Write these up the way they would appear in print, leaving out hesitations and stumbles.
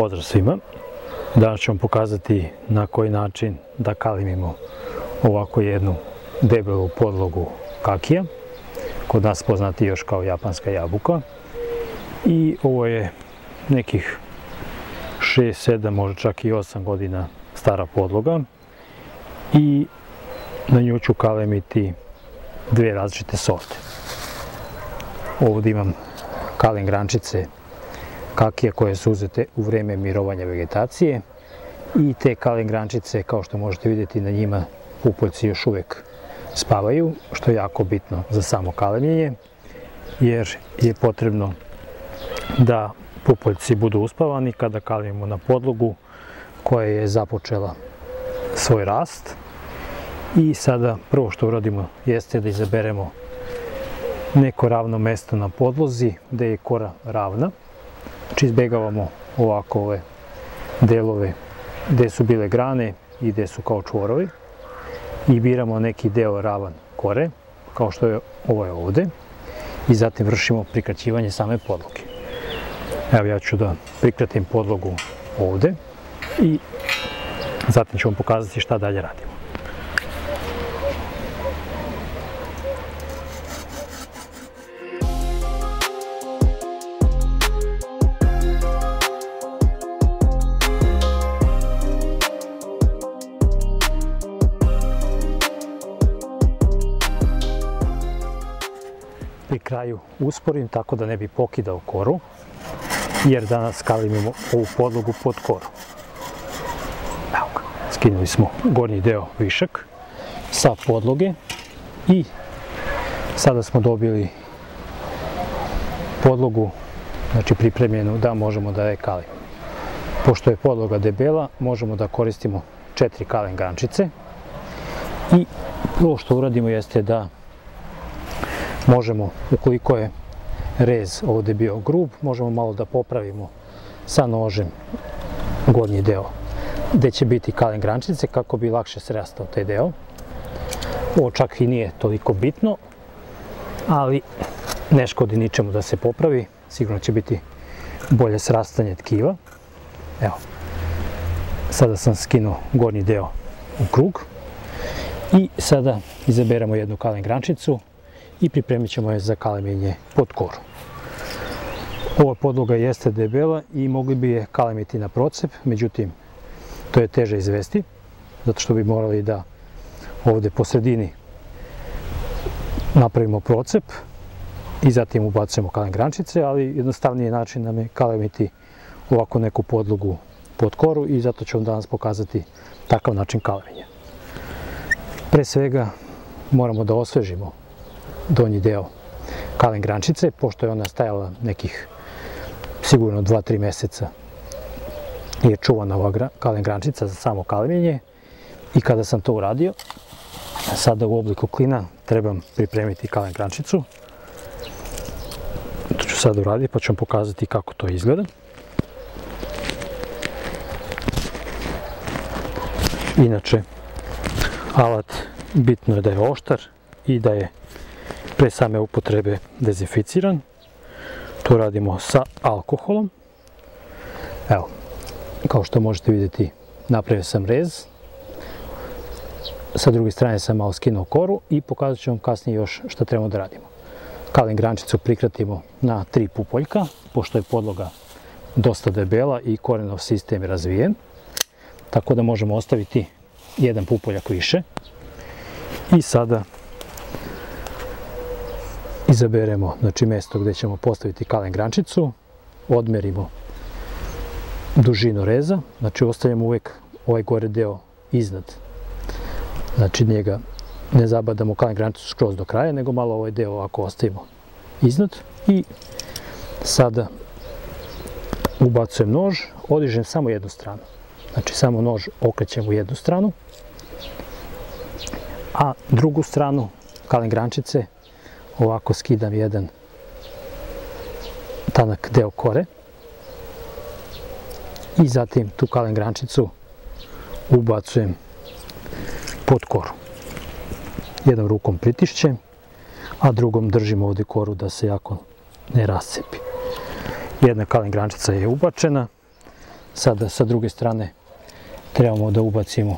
Pozdrav svima! Danas ću vam pokazati na koji način da kalimimo ovako jednu debelu podlogu kakija, kod nas poznati još kao japanska jabuka. I ovo je nekih 6, 7, možda čak i 8 godina stara podloga i na nju ću kalemiti dve različite sorte. Ovdje imam kalim grančice kakije koje su uzete u vrijeme mirovanja vegetacije i te kalim grančice, kao što možete vidjeti, na njima pupoljci još uvijek spavaju, što je jako bitno za samo kalemljenje, jer je potrebno da pupoljci budu uspavani kada kalemimo na podlogu koja je započela svoj rast. I sada prvo što uradimo jeste da izaberemo neko ravno mjesto na podlozi gdje je kora ravna. Znači izbjegavamo ovako ove delove gdje su bile grane i gdje su kao čvorovi i biramo neki deo ravan kore, kao što je ovo ovdje, i zatim vršimo prikraćivanje same podloge. Evo, ja ću da prikratim podlogu ovdje i zatim ću vam pokazati šta dalje radimo. Pri kraju usporim tako da ne bi pokidao koru, jer danas kalimimo ovu podlogu pod koru. Evo ga, skinuli smo gornji deo višak sa podloge i sada smo dobili podlogu, znači pripremljenu da možemo da je kalimimo. Pošto je podloga debela, možemo da koristimo 4 kalim grančice i prvo što uradimo jeste da možemo, ukoliko je rez ovdje bio grub, možemo malo da popravimo sa nožem gornji deo gdje će biti kalim grančice kako bi lakše srastao taj deo. Ovo čak i nije toliko bitno, ali ne škodi ničemu da se popravi, sigurno će biti bolje srastanje tkiva. Evo, sada sam skinuo gornji deo u krug i sada izaberemo jednu kalim grančicu i pripremit ćemo je za kalemljenje pod koru. Ova podloga jeste debela i mogli bi je kalemiti na procep, međutim to je teže izvesti, zato što bi morali da ovdje po sredini napravimo procep i zatim ubacujemo kalim grančice, ali jednostavniji način nam je kalemiti ovako neku podlogu pod koru i zato ću vam danas pokazati takav način kalemljenja. Pre svega moramo da osvežimo donji deo kalim grančice, pošto je ona stajala nekih sigurno 2-3 mjeseca je čuvana ova kalim grančica za samo kalemljenje. I kada sam to uradio, sada u obliku klina trebam pripremiti kalim grančicu. To ću sad uraditi pa ću vam pokazati kako to izgleda. Inače, alat bitno je da je oštar i da je pre same upotrebe dezinficiran. To radimo sa alkoholom. Evo, kao što možete vidjeti, napravio sam rez. Sa druge strane sam malo skinuo koru i pokazat ću vam kasnije još što trebamo da radimo. Kalim grančicu prikratimo na 3 pupoljka, pošto je podloga dosta debela i korenov sistem je razvijen. Tako da možemo ostaviti jedan pupoljak više. I sada izaberemo, znači, mjesto gdje ćemo postaviti kalim grančicu, odmerimo dužinu reza, znači ostavljamo uvijek ovaj gore deo iznad, znači njega ne zabadamo kalim grančicu skroz do kraja, nego malo ovaj deo ovako ostavimo iznad i sada ubacujem nož, odižem samo jednu stranu, znači samo nož okrećem u jednu stranu, a drugu stranu kalim grančice ovako skidam jedan tanak deo kore i zatim tu kalim grančicu ubacujem pod koru. Jednom rukom pritišćem, a drugom držim ovdje koru da se jako ne rascepi. Jedna kalim grančica je ubačena, sada sa druge strane trebamo da ubacimo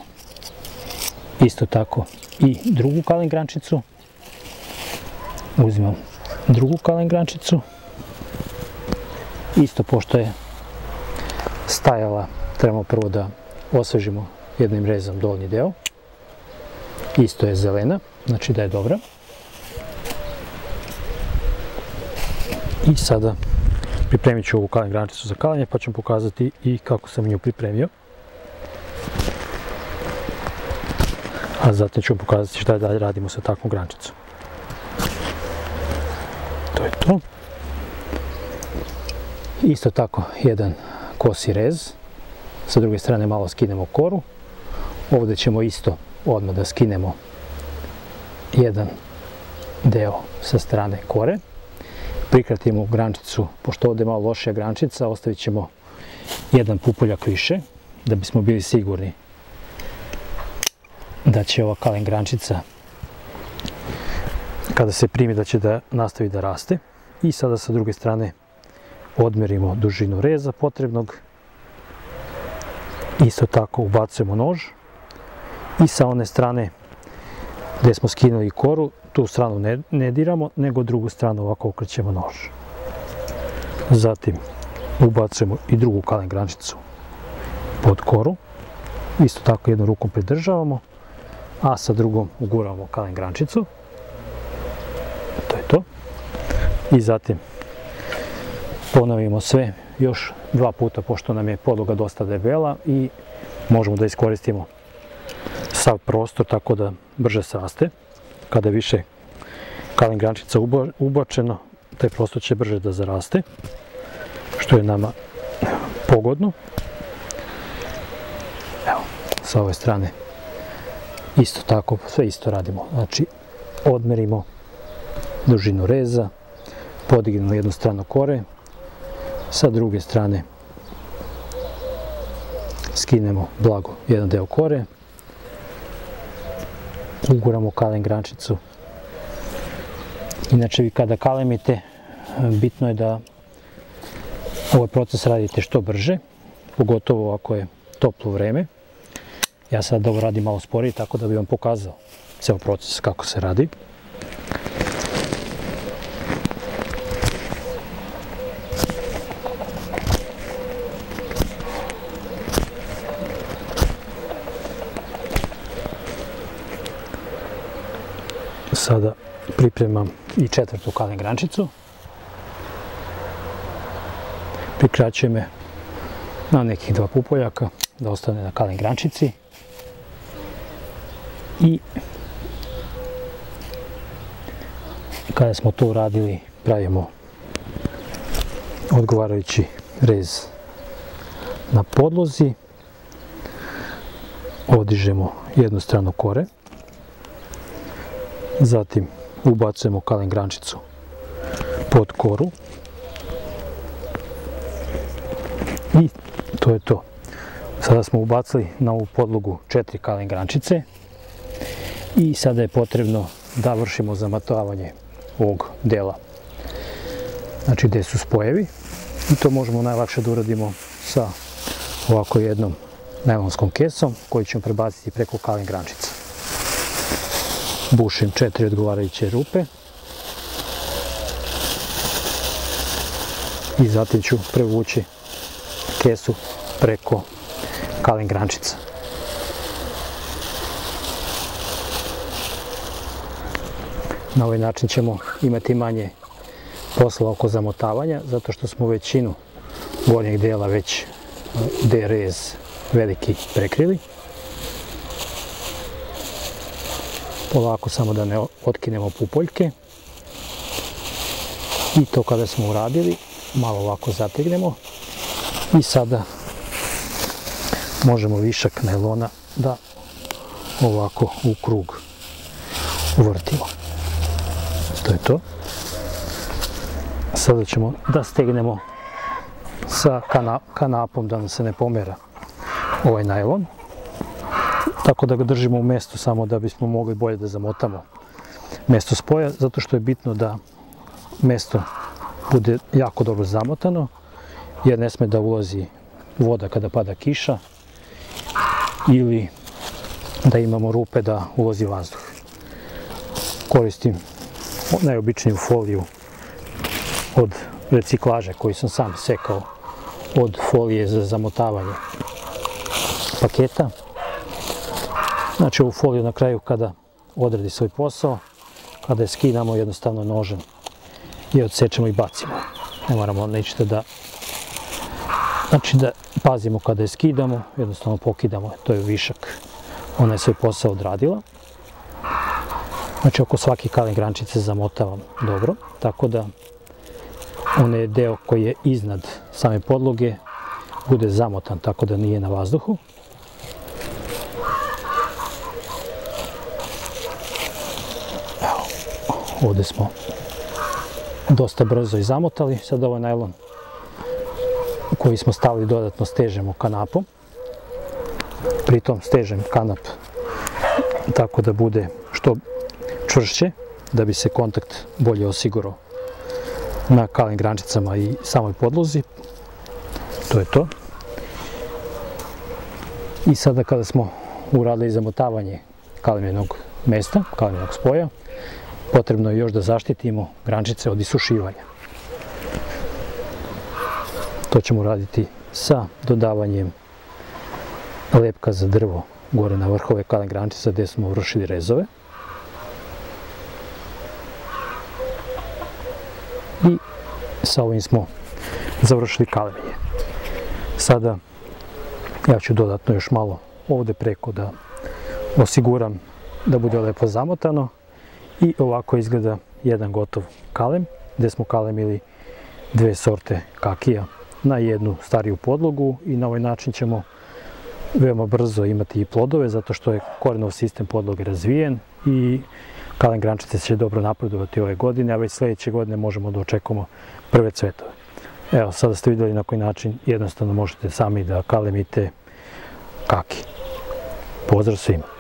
isto tako i drugu kalen grančicu. Uzimam drugu kalen grančicu. Isto pošto je stajala, trebamo prvo da osvežimo jednim rezom donji deo. Isto je zelena, znači da je dobra. I sada pripremit ću ovu kalen grančicu za kalanje, pa ću pokazati i kako sam nju pripremio. A zatim ću pokazati šta dalje radimo sa takvom grančicom. To je to. Isto tako jedan kosi rez. Sa druge strane malo skinemo koru. Ovdje ćemo isto odmah da skinemo jedan deo sa strane kore. Prikratimo grančicu, pošto ovdje je malo lošija grančica, ostavit ćemo jedan pupoljak više, da bismo bili sigurni da će ova kalen grančica, kada se primi, da će da nastavi da raste. I sada sa druge strane odmerimo dužinu reza potrebnog. Isto tako ubacujemo nož i sa one strane gdje smo skinuli koru, tu stranu ne diramo, nego drugu stranu ovako okrećemo nož. Zatim ubacujemo i drugu kalen grančicu pod koru. Isto tako jednom rukom pridržavamo, a sa drugom uguramo kalen grančicu. To je to. I zatim ponovimo sve još 2 puta, pošto nam je podloga dosta debela i možemo da iskoristimo sav prostor tako da brže sraste. Kada je više kalen grančica ubačeno, taj prostor će brže da zaraste, što je nama pogodno. Evo, sa ove strane isto tako, sve isto radimo. Znači, odmerimo dužinu reza, podignemo jednu stranu kore, sa druge strane skinemo blago jedan deo kore, uguramo kalen grančicu. Inače, vi kada kalemite, bitno je da ovaj proces radite što brže, pogotovo ako je toplo vreme. Ja sad ovo radim malo sporije, tako da bih vam pokazao ceo proces kako se radi. Sada pripremam i 4. kalen grančicu. Prikraćujem je na nekih 2 pupoljaka da ostane na kalen grančici. I kada smo to uradili, pravimo odgovarajući rez na podlozi. Odižemo jednu stranu kore. Zatim ubacujemo kalen grančicu pod koru. I to je to. Sada smo ubacili na ovu podlogu 4 kalen grančice. I sada je potrebno da vršimo zamotavanje ovog dela. Znači gdje su spojevi. I to možemo najlakše da uradimo sa ovako jednom najlonskom kesom koju ćemo prebaciti preko kalen grančica. Bušim 4 odgovarajuće rupe i zatim ću prevući kesu preko kalen grančica. Na ovaj način ćemo imati manje posla oko zamotavanja, zato što smo većinu gornjeg dela već rez veliki prekrili. Polako samo da ne otkinemo pupoljke. I to kada smo uradili, malo ovako zategnemo. I sada možemo višak najlona da ovako u krug uvrtimo. To je to. Sada ćemo da stegnemo sa kanapom da nam se ne pomera ovaj najlon. Tako da ga držimo u mjestu samo da bismo mogli bolje da zamotamo mjesto spoja, zato što je bitno da mjesto bude jako dobro zamotano, jer ne sme da ulazi voda kada pada kiša ili da imamo rupe da ulazi vazduh. Koristim najobičniju foliju od reciklaže koju sam sam sekao od folije za zamotavanje paketa. Znači ovu foliju na kraju kada odradi svoj posao, kada je skidamo jednostavno nožem i odsečemo i bacimo. Ne moramo ništa da pazimo kada je skidamo, jednostavno pokidamo, to je višak. Ona je svoj posao odradila. Znači oko svake kaling grančice zamotavam dobro, tako da onaj deo koji je iznad same podloge bude zamotan, tako da nije na vazduhu. Evo, ovdje smo dosta brzo i zamotali. Sad ovaj najlon koji smo stavili dodatno stežemo kanapom. Pritom stežem kanap tako da bude što čvršće, da bi se kontakt bolje osigurao na kaling grančicama i samoj podlozi. To je to. I sada kada smo uradili zamotavanje kalimljenog mesta, kalimljenog spoja, potrebno je još da zaštitimo grančice od isušivanja. To ćemo raditi sa dodavanjem lepka za drvo gore na vrhove kaling grančica gdje smo vršili rezove. I sa ovim smo završili kalemljenje. Sada ja ću dodatno još malo ovdje preko da osiguram da bude lepo zamotano i ovako izgleda jedan gotov kalem gdje smo kalemili dve sorte kakija na jednu stariju podlogu i na ovaj način ćemo veoma brzo imati i plodove zato što je korenov sistem podloge razvijen i kaling grančice će dobro napredovati ove godine, a već sljedeće godine možemo da očekujemo prve cvetove. Evo, sada ste vidjeli na koji način jednostavno možete sami da kalemite kaki. Pozdrav svima!